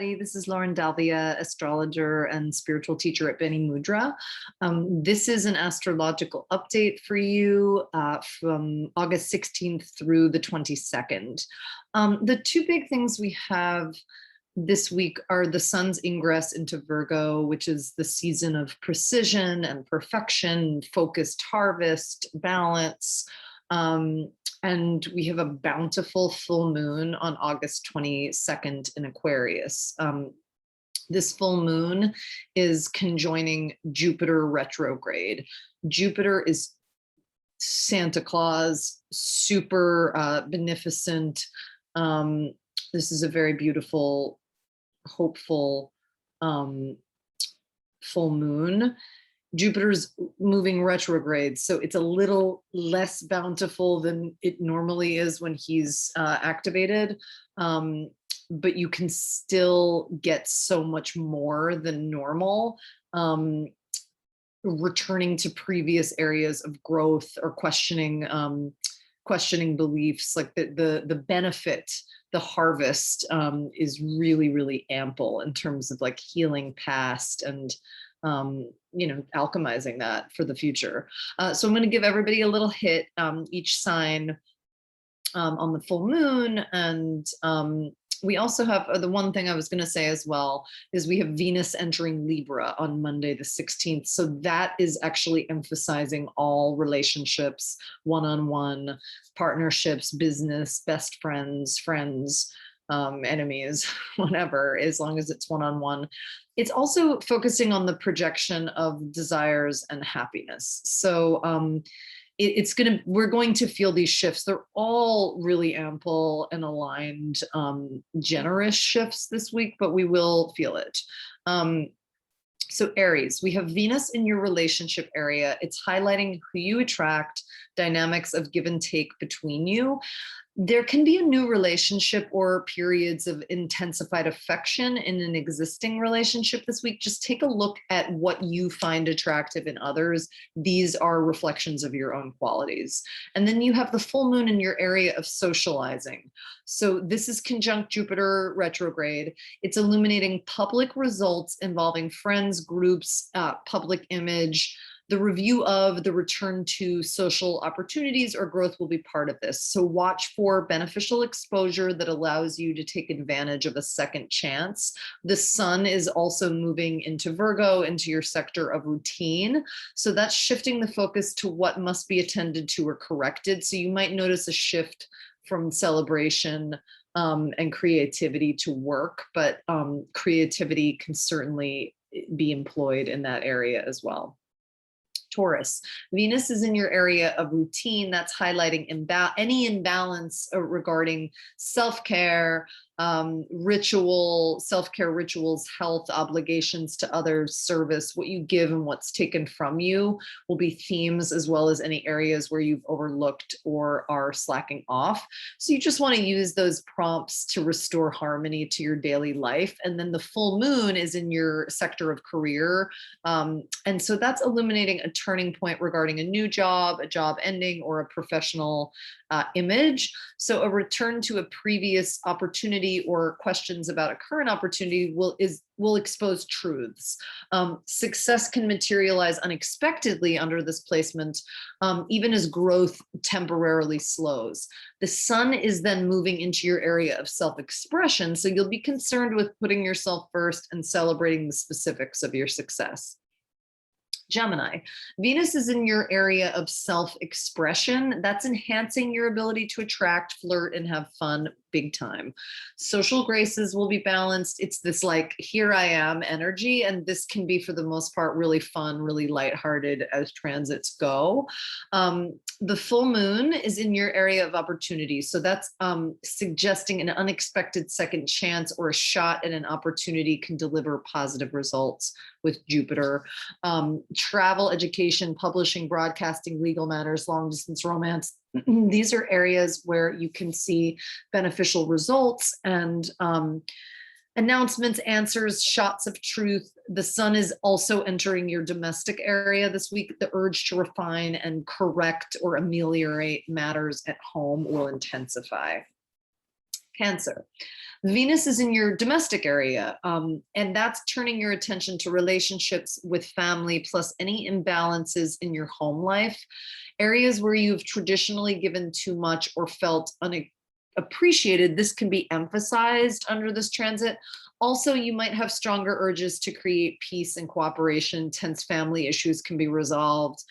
everybody. This is Lauren Dalvia, astrologer and spiritual teacher at Bene Mudra. This is an astrological update for you from August 16th through the 22nd. The two big things we have this week are the sun's ingress into Virgo, which is the season of precision and perfection, focused harvest, balance. And we have a bountiful full moon on August 22nd in Aquarius. This full moon is conjoining Jupiter retrograde. Jupiter is Santa Claus, super beneficent. This is a very beautiful, hopeful full moon. Jupiter's moving retrograde, so it's a little less bountiful than it normally is when he's activated, but you can still get so much more than normal, returning to previous areas of growth or questioning beliefs. Like the benefit, the harvest is really, really ample in terms of like healing past and alchemizing that for the future. So I'm going to give everybody a little hit, each sign on the full moon. And we also have the one thing I was going to say as well is we have Venus entering Libra on Monday, the 16th. So that is actually emphasizing all relationships, one-on-one partnerships, business, best friends, enemies, whatever, as long as it's one-on-one. It's also focusing on the projection of desires and happiness. So we're going to feel these shifts. They're all really ample and aligned, generous shifts this week, but we will feel it. So Aries, we have Venus in your relationship area. It's highlighting who you attract, dynamics of give and take between you. There can be a new relationship or periods of intensified affection in an existing relationship this week. Just take a look at what you find attractive in others. These are reflections of your own qualities. And then you have the full moon in your area of socializing. So this is conjunct Jupiter retrograde. It's illuminating public results involving friends, groups, public image. The review of the return to social opportunities or growth will be part of this. So watch for beneficial exposure that allows you to take advantage of a second chance. The sun is also moving into Virgo, into your sector of routine. So that's shifting the focus to what must be attended to or corrected. So you might notice a shift from celebration and creativity to work, but creativity can certainly be employed in that area as well. Taurus, Venus is in your area of routine. That's highlighting any imbalance regarding self-care, self-care rituals, health, obligations to others, service, what you give and what's taken from you will be themes, as well as any areas where you've overlooked or are slacking off. So you just want to use those prompts to restore harmony to your daily life. And then the full moon is in your sector of career. And so that's illuminating a turning point regarding a new job, a job ending, or a professional image. So a return to a previous opportunity or questions about a current opportunity will expose truths. Success can materialize unexpectedly under this placement, even as growth temporarily slows. The sun is then moving into your area of self-expression, so you'll be concerned with putting yourself first and celebrating the specifics of your success. Gemini, Venus is in your area of self-expression. That's enhancing your ability to attract, flirt, and have fun big time. Social graces will be balanced. It's this like, here I am energy. And this can be for the most part, really fun, really lighthearted as transits go. The full moon is in your area of opportunity. So that's suggesting an unexpected second chance or a shot at an opportunity can deliver positive results with Jupiter. Travel, education, publishing, broadcasting, legal matters, long distance romance. These are areas where you can see beneficial results and announcements, answers, shots of truth. The sun is also entering your domestic area this week. The urge to refine and correct or ameliorate matters at home will intensify. Cancer. Venus is in your domestic area, and that's turning your attention to relationships with family, plus any imbalances in your home life, areas where you've traditionally given too much or felt unappreciated. This can be emphasized under this transit. Also, you might have stronger urges to create peace and cooperation. Tense family issues can be resolved.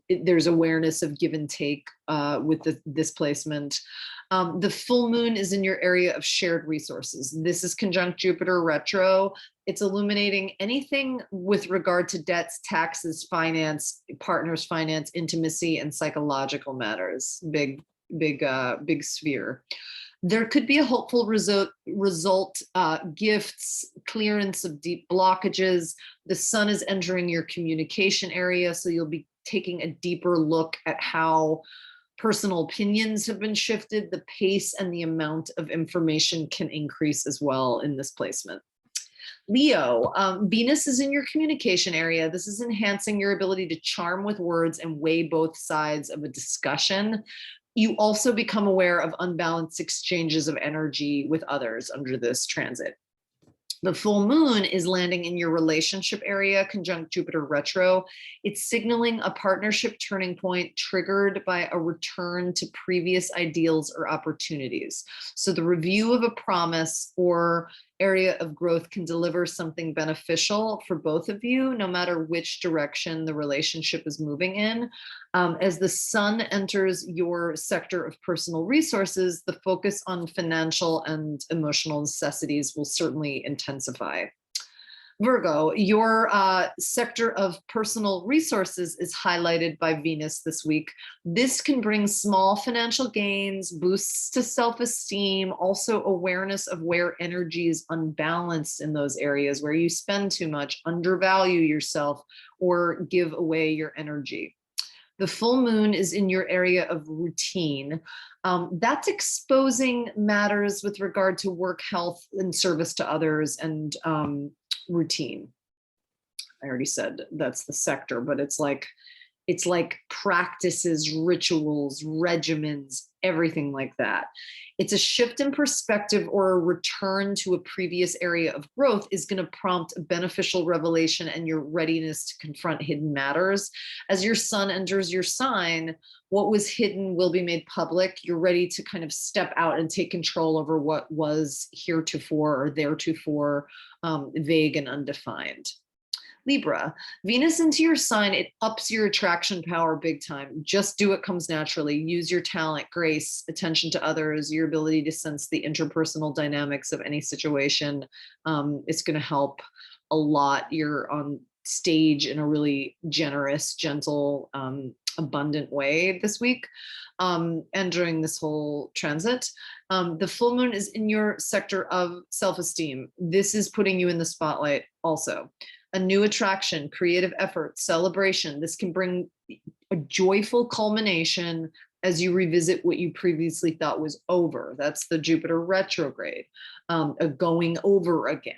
There's awareness of give and take with this placement. The full moon is in your area of shared resources. This is conjunct Jupiter retro. It's illuminating anything with regard to debts, taxes, finance, partners, finance, intimacy, and psychological matters. Big sphere. There could be a hopeful result, gifts, clearance of deep blockages. The sun is entering your communication area, so you'll be taking a deeper look at how personal opinions have been shifted. The pace and the amount of information can increase as well in this placement. Leo, Venus is in your communication area. This is enhancing your ability to charm with words and weigh both sides of a discussion. You also become aware of unbalanced exchanges of energy with others under this transit. The full moon is landing in your relationship area, conjunct Jupiter retro. It's signaling a partnership turning point triggered by a return to previous ideals or opportunities. So the review of a promise or area of growth can deliver something beneficial for both of you, no matter which direction the relationship is moving in. As the sun enters your sector of personal resources, the focus on financial and emotional necessities will certainly intensify. Virgo, your sector of personal resources is highlighted by Venus this week. This can bring small financial gains, boosts to self-esteem, also awareness of where energy is unbalanced in those areas where you spend too much, undervalue yourself, or give away your energy. The full moon is in your area of routine. That's exposing matters with regard to work, health, and service to others, and routine. I already said that's the sector, but it's like practices, rituals, regimens, everything like that. It's a shift in perspective or a return to a previous area of growth is going to prompt a beneficial revelation and your readiness to confront hidden matters. As your sun enters your sign, what was hidden will be made public. You're ready to kind of step out and take control over what was heretofore or theretofore vague and undefined. Libra, Venus into your sign, it ups your attraction power big time. Just do what comes naturally. Use your talent, grace, attention to others, your ability to sense the interpersonal dynamics of any situation. It's going to help a lot. You're on stage in a really generous, gentle, abundant way this week and during this whole transit. The full moon is in your sector of self-esteem. This is putting you in the spotlight also. A new attraction, creative effort, celebration. This can bring a joyful culmination as you revisit what you previously thought was over. That's the Jupiter retrograde, a going over again.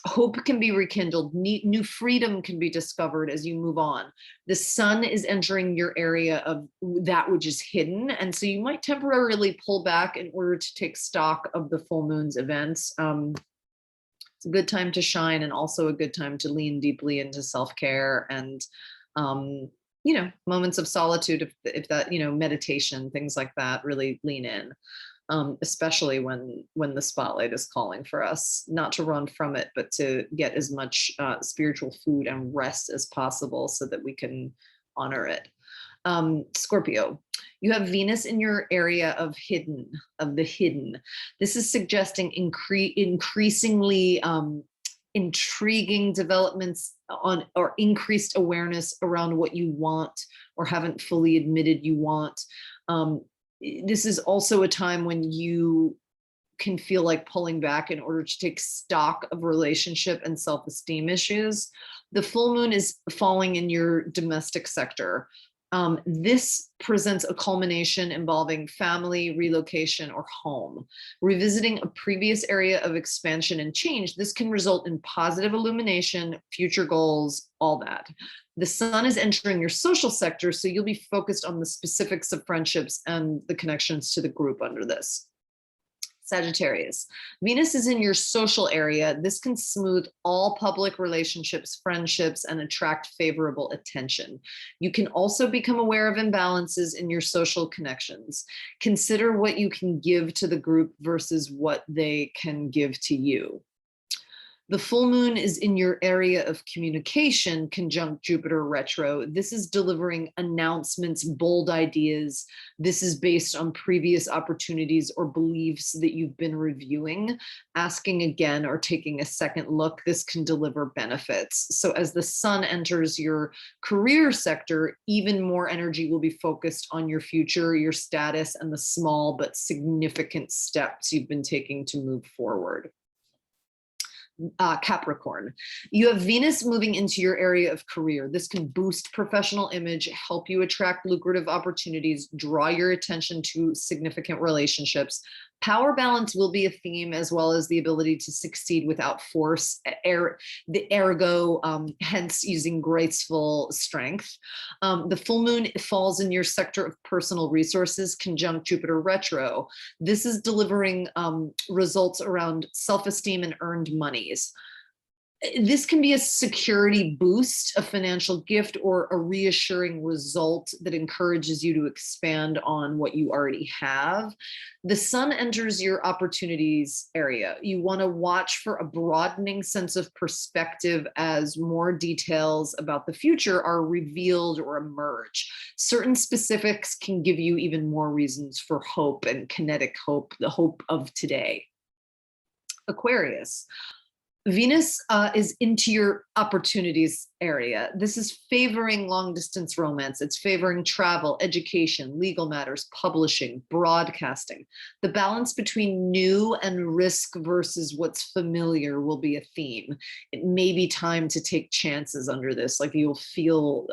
Hope can be rekindled. New freedom can be discovered as you move on. The sun is entering your area of that which is hidden. And so you might temporarily pull back in order to take stock of the full moon's events. It's a good time to shine and also a good time to lean deeply into self-care and, moments of solitude, if that, meditation, things like that, really lean in, especially when the spotlight is calling for us, not to run from it, but to get as much spiritual food and rest as possible so that we can honor it. Scorpio, you have Venus in your area of the hidden. This is suggesting increasingly intriguing developments on or increased awareness around what you want or haven't fully admitted you want. This is also a time when you can feel like pulling back in order to take stock of relationship and self-esteem issues. The full moon is falling in your domestic sector. This presents a culmination involving family, relocation, or home. Revisiting a previous area of expansion and change, this can result in positive illumination, future goals, all that. The sun is entering your social sector, so you'll be focused on the specifics of friendships and the connections to the group under this. Sagittarius. Venus is in your social area. This can smooth all public relationships, friendships, and attract favorable attention. You can also become aware of imbalances in your social connections. Consider what you can give to the group versus what they can give to you. The full moon is in your area of communication, conjunct Jupiter retro. This is delivering announcements, bold ideas. This is based on previous opportunities or beliefs that you've been reviewing. Asking again or taking a second look, this can deliver benefits. So as the sun enters your career sector, even more energy will be focused on your future, your status, and the small but significant steps you've been taking to move forward. Capricorn. You have Venus moving into your area of career. This can boost professional image, help you attract lucrative opportunities, draw your attention to significant relationships. Power balance will be a theme, as well as the ability to succeed without force, the ergo, hence using graceful strength. The full moon falls in your sector of personal resources, conjunct Jupiter retro. This is delivering results around self-esteem and earned monies. This can be a security boost, a financial gift, or a reassuring result that encourages you to expand on what you already have. The sun enters your opportunities area. You want to watch for a broadening sense of perspective as more details about the future are revealed or emerge. Certain specifics can give you even more reasons for hope and kinetic hope, the hope of today. Aquarius. Venus is into your opportunities area. This is favoring long distance romance. It's favoring travel, education, legal matters, publishing, broadcasting. The balance between new and risk versus what's familiar will be a theme. It may be time to take chances under this. Like you'll feel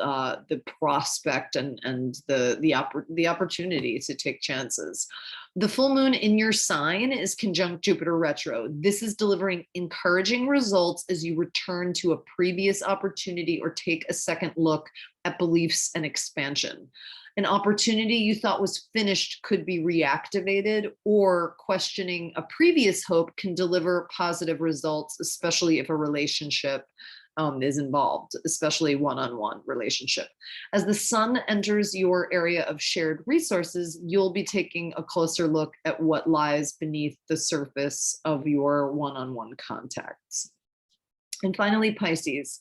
the prospect and the opportunity to take chances. The full moon in your sign is conjunct Jupiter retro. This is delivering encouraging results as you return to a previous opportunity or take a second look at beliefs and expansion. An opportunity you thought was finished could be reactivated, or questioning a previous hope can deliver positive results, especially if a relationship is involved, especially one-on-one relationship. As the sun enters your area of shared resources, you'll be taking a closer look at what lies beneath the surface of your one-on-one contacts. And finally, Pisces.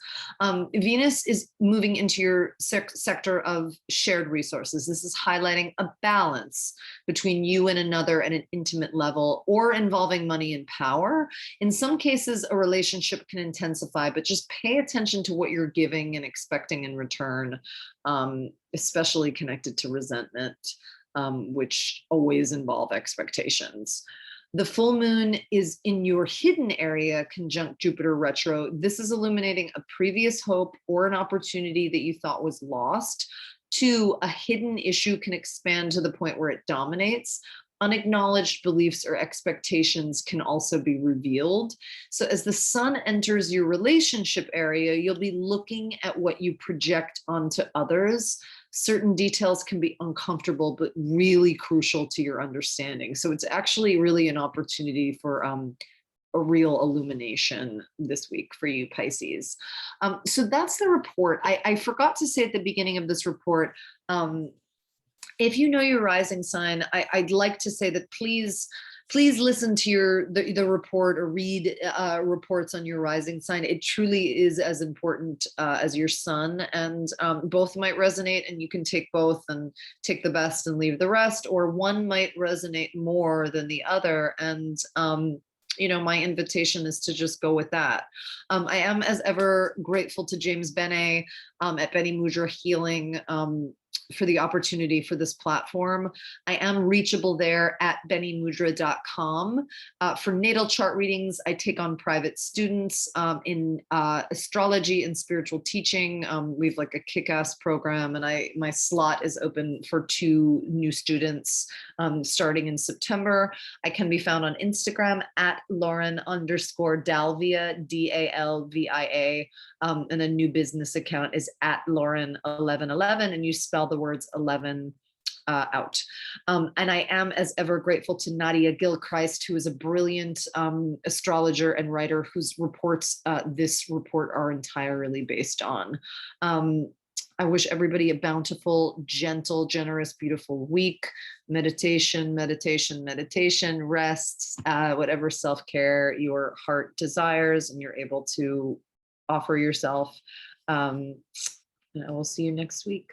Venus is moving into your sector of shared resources. This is highlighting a balance between you and another at an intimate level, or involving money and power. In some cases, a relationship can intensify, but just pay attention to what you're giving and expecting in return, especially connected to resentment, which always involve expectations. The full moon is in your hidden area, conjunct Jupiter retro. This is illuminating a previous hope or an opportunity that you thought was lost. 2, a hidden issue can expand to the point where it dominates. Unacknowledged beliefs or expectations can also be revealed. So as the sun enters your relationship area, you'll be looking at what you project onto others. Certain details can be uncomfortable, but really crucial to your understanding. So it's actually really an opportunity for a real illumination this week for you, Pisces. So that's the report. I forgot to say at the beginning of this report, if you know your rising sign, I'd like to say that please listen to the report, or read reports on your rising sign. It truly is as important as your sun, and both might resonate, and you can take both and take the best and leave the rest, or one might resonate more than the other. And my invitation is to just go with that. I am, as ever, grateful to James Bene at Bene Mudra Healing for the opportunity for this platform. I am reachable there at benemudra.com. For natal chart readings, I take on private students in astrology and spiritual teaching. We have like a kick-ass program, and my slot is open for 2 new students starting in September. I can be found on Instagram at Lauren_Dalvia, DALVIA, and a new business account is at Lauren1111, and you spell the words 11 out. And I am, as ever, grateful to Nadia Gilchrist, who is a brilliant astrologer and writer whose reports this report are entirely based on. I wish everybody a bountiful, gentle, generous, beautiful week. Meditation, meditation, meditation, rest, whatever self-care your heart desires and you're able to offer yourself. And I will see you next week.